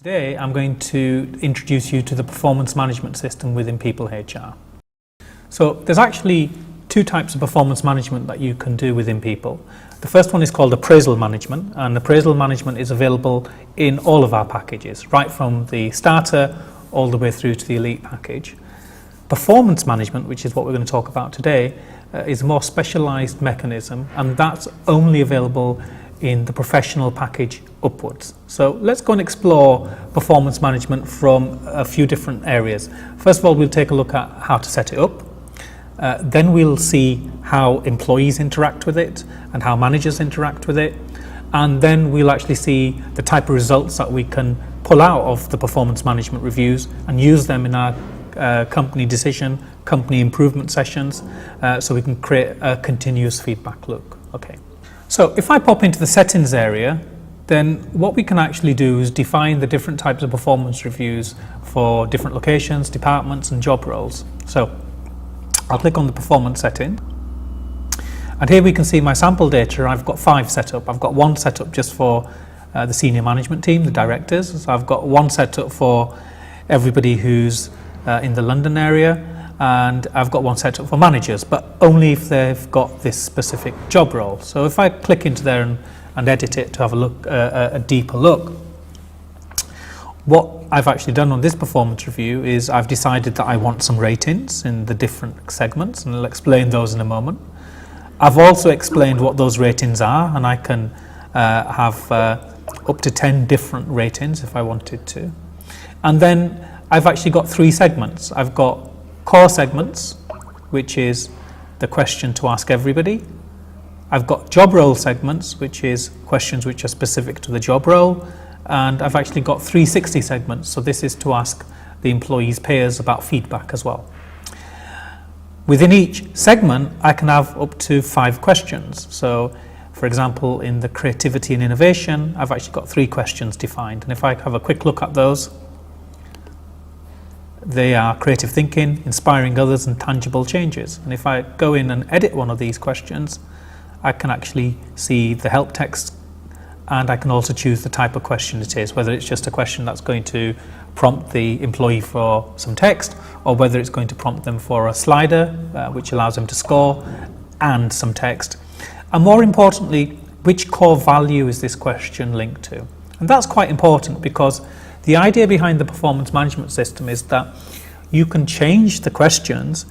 Today I'm going to introduce you to the performance management system within PeopleHR. So there's actually two types of performance management that you can do within People. The first one is called appraisal management, and appraisal management is available in all of our packages, right from the starter all the way through to the elite package. Performance management, which is what we're going to talk about today, is a more specialized mechanism, and that's only available in the professional package upwards. So let's go and explore performance management from a few different areas. First of all, we'll take a look at how to set it up. Then we'll see how employees interact with it and how managers interact with it. And then we'll actually see the type of results that we can pull out of the performance management reviews and use them in our company decision, company improvement sessions, so we can create a continuous feedback loop. Okay. So if I pop into the settings area, then what we can actually do is define the different types of performance reviews for different locations, departments and job roles. So I'll click on the performance setting, and here we can see my sample data. I've got 5 set up. I've got one set up just for the senior management team, the directors. So I've got one set up for everybody who's in the London area, and I've got one set up for managers, but only if they've got this specific job role. So if I click into there and edit it to have a look, a deeper look, what I've actually done on this performance review is I've decided that I want some ratings in the different segments, and I'll explain those in a moment. I've also explained what those ratings are, and I can have up to 10 different ratings if I wanted to. And then I've actually got 3 segments. I've got core segments, which is the question to ask everybody. I've got job role segments, which is questions which are specific to the job role. And I've actually got 360 segments, so this is to ask the employees' peers about feedback as well. Within each segment, I can have up to 5 questions. So, for example, in the creativity and innovation, I've actually got 3 questions defined. And if I have a quick look at those, they are creative thinking, inspiring others, and tangible changes. And if I go in and edit one of these questions, I can actually see the help text, and I can also choose the type of question it is, whether it's just a question that's going to prompt the employee for some text, or whether it's going to prompt them for a slider, which allows them to score, and some text. And more importantly, which core value is this question linked to? And that's quite important, because the idea behind the performance management system is that you can change the questions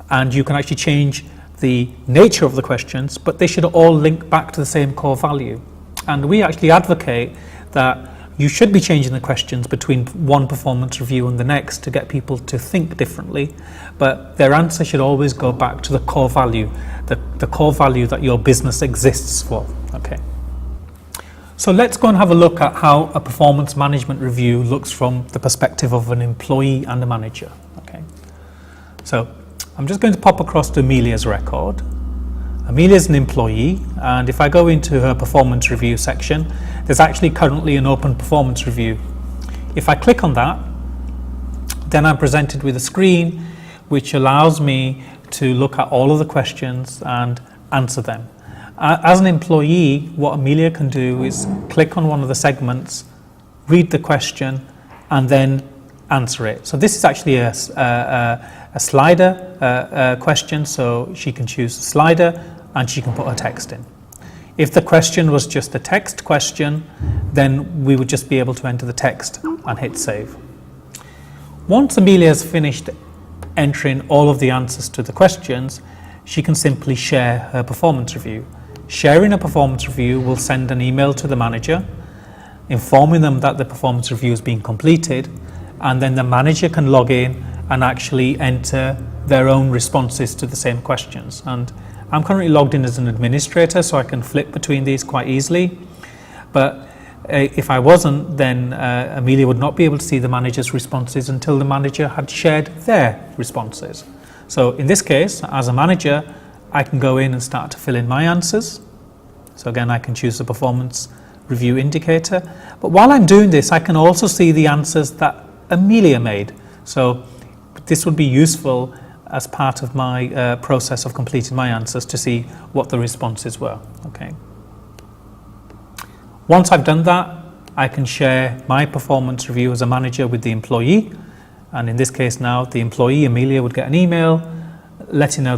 and you can actually change the nature of the questions, but they should all link back to the same core value. And we actually advocate that you should be changing the questions between one performance review and the next to get people to think differently, but their answer should always go back to the core value, the core value that your business exists for. Okay. So let's go and have a look at how a performance management review looks from the perspective of an employee and a manager. Okay. So I'm just going to pop across to Amelia's record. Amelia's an employee, and if I go into her performance review section, there's actually currently an open performance review. If I click on that, then I'm presented with a screen which allows me to look at all of the questions and answer them. As an employee, what Amelia can do is click on one of the segments, read the question, and then answer it. So this is actually a slider question, so she can choose a slider and she can put her text in. If the question was just a text question, then we would just be able to enter the text and hit save. Once Amelia has finished entering all of the answers to the questions, she can simply share her performance review. Sharing a performance review will send an email to the manager informing them that the performance review has been completed, and then the manager can log in and actually enter their own responses to the same questions. And I'm currently logged in as an administrator, so I can flip between these quite easily. But if I wasn't, then Amelia would not be able to see the manager's responses until the manager had shared their responses. So in this case, as a manager, I can go in and start to fill in my answers. So again, I can choose the performance review indicator. But while I'm doing this, I can also see the answers that Amelia made. So this would be useful as part of my process of completing my answers to see what the responses were. Okay. Once I've done that, I can share my performance review as a manager with the employee, and in this case now the employee Amelia would get an email letting her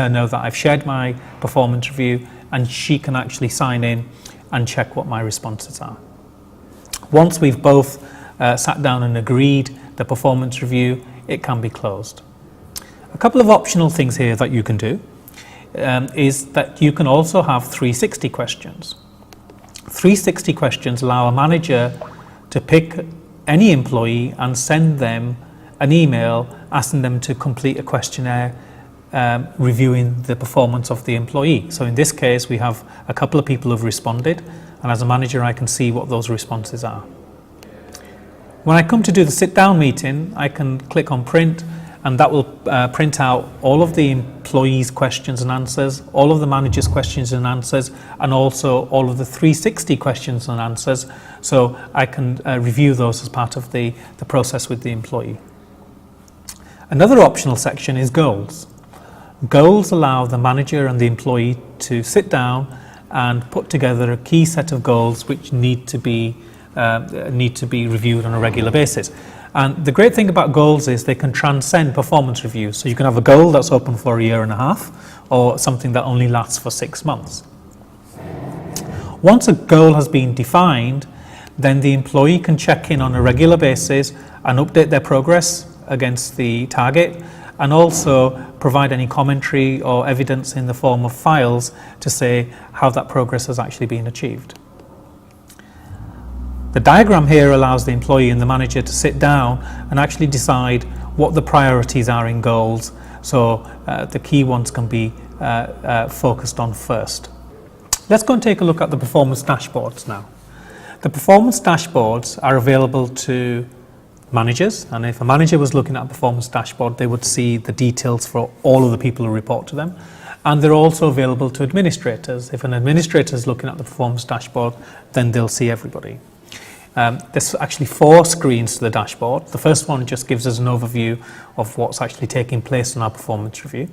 know that I've shared my performance review, and she can actually sign in and check what my responses are. Once we've both sat down and agreed the performance review, it can be closed. A couple of optional things here that you can do is that you can also have 360 questions. 360 questions allow a manager to pick any employee and send them an email asking them to complete a questionnaire reviewing the performance of the employee. So in this case, we have a couple of people who've responded, and as a manager, I can see what those responses are. When I come to do the sit-down meeting, I can click on print, and that will print out all of the employees' questions and answers, all of the managers' questions and answers, and also all of the 360 questions and answers, so I can review those as part of the process with the employee. Another optional section is goals. Goals allow the manager and the employee to sit down and put together a key set of goals which need to be reviewed on a regular basis. And the great thing about goals is they can transcend performance reviews. So you can have a goal that's open for a year and a half, or something that only lasts for 6 months. Once a goal has been defined, then the employee can check in on a regular basis and update their progress against the target, and also provide any commentary or evidence in the form of files to say how that progress has actually been achieved. The diagram here allows the employee and the manager to sit down and actually decide what the priorities are in goals, so the key ones can be focused on first. Let's go and take a look at the performance dashboards now. The performance dashboards are available to managers, and if a manager was looking at a performance dashboard, they would see the details for all of the people who report to them. And they're also available to administrators. If an administrator is looking at the performance dashboard, then they'll see everybody. There's actually 4 screens to the dashboard. The first one just gives us an overview of what's actually taking place in our performance review.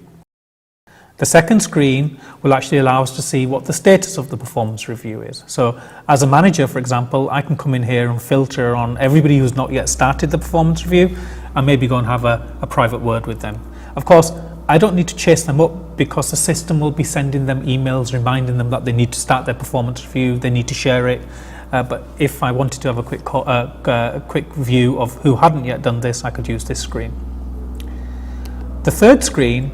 The second screen will actually allow us to see what the status of the performance review is. So as a manager, for example, I can come in here and filter on everybody who's not yet started the performance review and maybe go and have a private word with them. Of course, I don't need to chase them up because the system will be sending them emails reminding them that they need to start their performance review, they need to share it. But if I wanted to have a quick view of who hadn't yet done this, I could use this screen. The third screen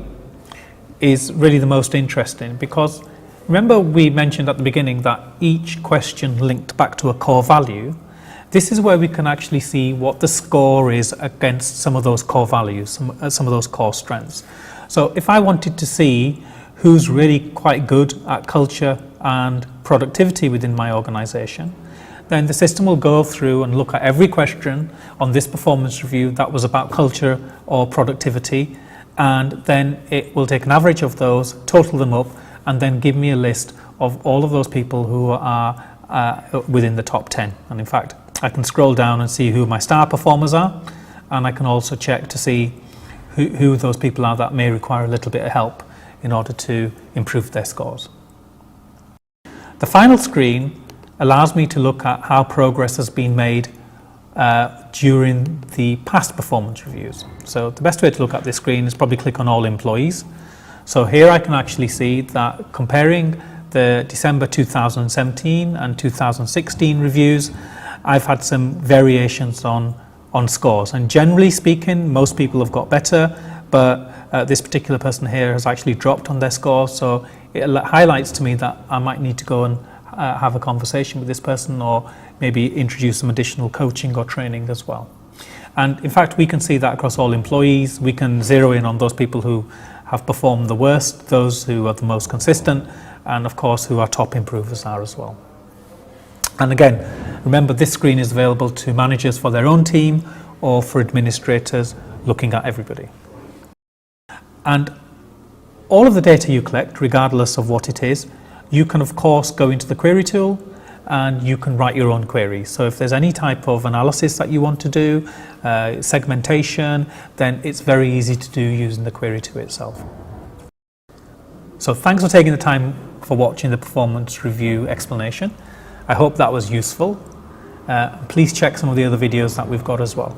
is really the most interesting, because remember we mentioned at the beginning that each question linked back to a core value. This is where we can actually see what the score is against some of those core values, some of those core strengths. So if I wanted to see who's really quite good at culture and productivity within my organisation, then the system will go through and look at every question on this performance review that was about culture or productivity, and then it will take an average of those, total them up, and then give me a list of all of those people who are within the top 10. And in fact, I can scroll down and see who my star performers are, and I can also check to see who those people are that may require a little bit of help in order to improve their scores. The final screen allows me to look at how progress has been made during the past performance reviews. So the best way to look at this screen is probably click on all employees. So here I can actually see that comparing the December 2017 and 2016 reviews, I've had some variations on scores, and generally speaking most people have got better, but this particular person here has actually dropped on their score, so it highlights to me that I might need to go and have a conversation with this person, or maybe introduce some additional coaching or training as well. And in fact we can see that across all employees. We can zero in on those people who have performed the worst, those who are the most consistent, and of course who our top improvers are as well. And again, remember this screen is available to managers for their own team or for administrators looking at everybody. And all of the data you collect, regardless of what it is, you can of course go into the query tool and you can write your own queries. So if there's any type of analysis that you want to do, segmentation, then it's very easy to do using the query tool itself. So thanks for taking the time for watching the performance review explanation. I hope that was useful. Please check some of the other videos that we've got as well.